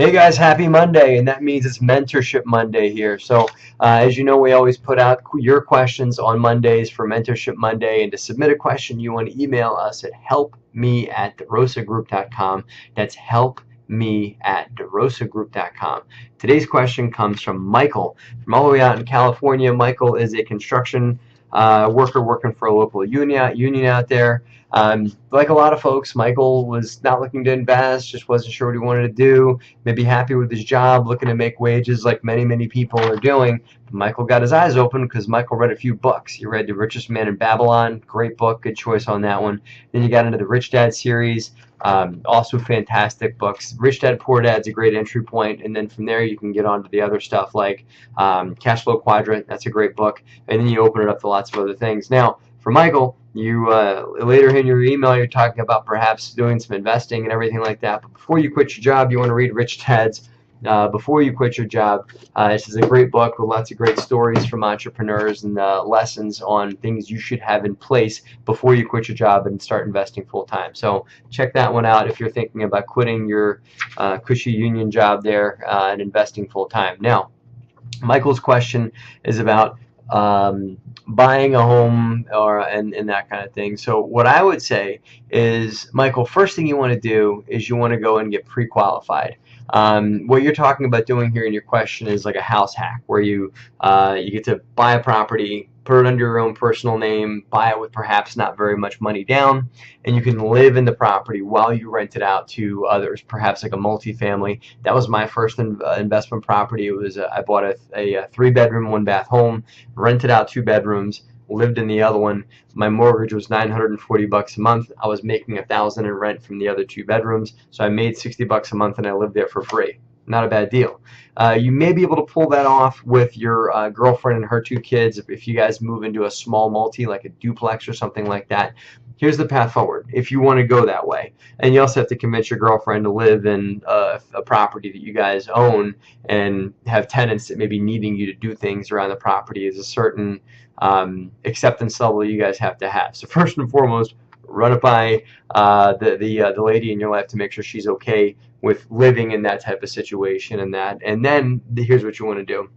Hey guys, happy Monday, and that means it's Mentorship Monday here. So, as you know, we always put out your questions on Mondays for Mentorship Monday, and to submit a question, you want to email us at helpme@derosagroup.com. That's helpme@derosagroup.com. Today's question comes from Michael from all the way out in California. Michael is a construction worker working for a local union out there. Like a lot of folks, Michael was not looking to invest, just wasn't sure what he wanted to do, maybe happy with his job, looking to make wages like many people are doing. Michael got his eyes open because Michael read a few books. He read The Richest Man in Babylon, great book, good choice on that one. Then you got into the Rich Dad series, also fantastic books. Rich Dad, Poor Dad's a great entry point, and then from there you can get on to the other stuff like Cash Flow Quadrant, that's a great book, and then you open it up to lots of other things. Now, for Michael, you later in your email you're talking about perhaps doing some investing and everything like that, but before you quit your job you want to read Rich Dad's Before You Quit Your Job. This is a great book with lots of great stories from entrepreneurs and lessons on things you should have in place before you quit your job and start investing full time. So check that one out if you're thinking about quitting your cushy union job there and investing full time. Now, Michael's question is about buying a home and that kind of thing. So what I would say is, Michael, first thing you want to do is you want to go and get pre-qualified. What you're talking about doing here in your question is like a house hack, where you get to buy a property, put it under your own personal name, buy it with perhaps not very much money down, and you can live in the property while you rent it out to others, perhaps like a multifamily. That was my first investment property. It was I bought a 3-bedroom, 1-bath home, rented out 2 bedrooms, lived in the other one. My mortgage was $940 a month. I was making $1,000 in rent from the other 2 bedrooms, so I made $60 a month and I lived there for free. Not a bad deal. You may be able to pull that off with your girlfriend and her 2 kids if you guys move into a small multi like a duplex or something like that. Here's the path forward if you want to go that way. And you also have to convince your girlfriend to live in a property that you guys own and have tenants that may be needing you to do things around the property. Is a certain acceptance level you guys have to have. So first and foremost, run it by the lady in your life to make sure she's okay with living in that type of situation and then here's what you want to do.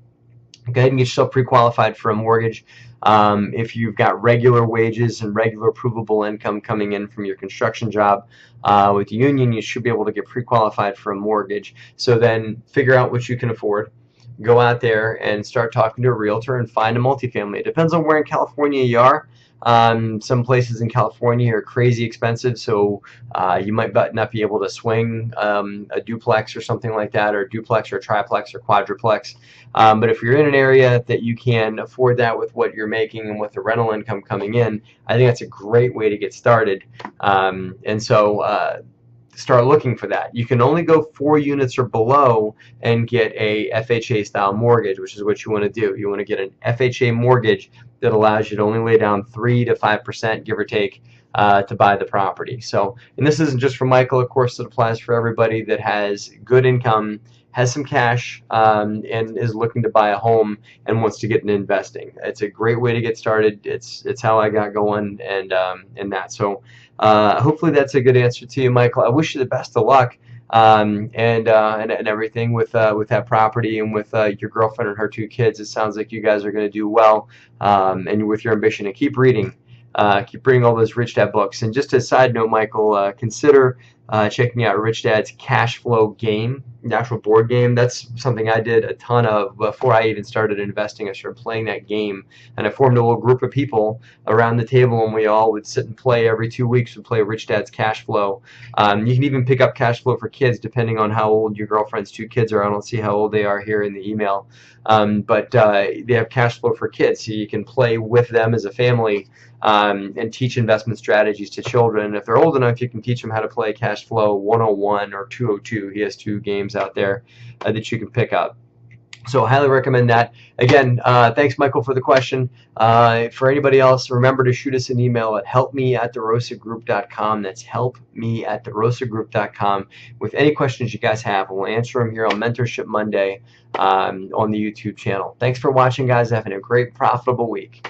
Go ahead and get yourself pre-qualified for a mortgage. If you've got regular wages and regular provable income coming in from your construction job with the union, you should be able to get pre-qualified for a mortgage. So then figure out what you can afford. Go out there and start talking to a realtor and find a multifamily. It depends on where in California you are. Some places in California are crazy expensive, so you might not be able to swing a duplex or something like that, or a duplex or a triplex or quadruplex. But if you're in an area that you can afford that with what you're making and with the rental income coming in, I think that's a great way to get started. Start looking for that. You can only go 4 units or below and get a FHA style mortgage, which is what you want to do. You want to get an FHA mortgage that allows you to only lay down 3 to 5%, give or take, to buy the property. So, and this isn't just for Michael, of course, it applies for everybody that has good income, has some cash, and is looking to buy a home and wants to get into investing. It's a great way to get started. It's how I got going and that. So hopefully that's a good answer to you, Michael. I wish you the best of luck and everything with that property and with your girlfriend and her 2 kids. It sounds like you guys are going to do well, and with your ambition, and keep reading all those Rich Dad books. And just a side note, Michael, consider checking out Rich Dad's Cash Flow Game, the actual board game. That's something I did a ton of before I even started investing. I started playing that game, and I formed a little group of people around the table, and we all would sit and play every 2 weeks. We'd play Rich Dad's Cash Flow. You can even pick up Cash Flow for Kids depending on how old your girlfriend's 2 kids are. I don't see how old they are here in the email, but they have Cash Flow for Kids, so you can play with them as a family and teach investment strategies to children. If they're old enough, you can teach them how to play Cash Flow 101 or 202. He has 2 games out there that you can pick up. So I highly recommend that. Again, thanks, Michael, for the question. For anybody else, remember to shoot us an email at helpme@derosagroup.com. That's helpme@derosagroup.com with any questions you guys have, and we'll answer them here on Mentorship Monday on the YouTube channel. Thanks for watching, guys. Having a great, profitable week.